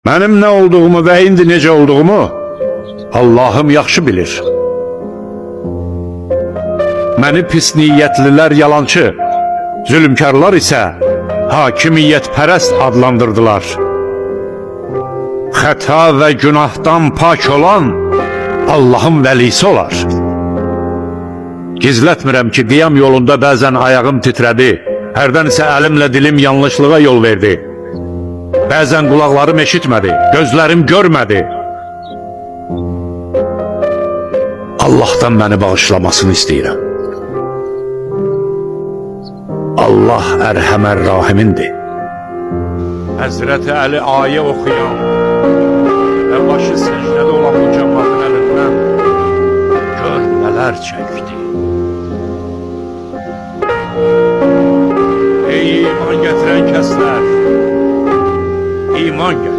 Mənim nə olduğumu və indi necə olduğumu Allahım yaxşı bilir. Məni pis niyyətlilər yalançı, zülmkarlar isə hakimiyyətpərəst adlandırdılar. Xəta və günahdan pak olan Allahın vəlisi olar. Gizlətmirəm ki, qiyam yolunda bəzən ayağım titrədi, hərdən isə əlimlə dilim yanlışlığa yol verdi. Bəzən qulaqlarım eşitmədi, gözlərim görmədi. Allah'tan məni bağışlamasını istəyirəm. Allah ərhəmər rahimindir. Həzrəti Əli ayə oxuyan və başı səcdədə olan bu cəmatın əlindən gör nələr çəkdi. Ey iman gətirən kəslər, iman gətir.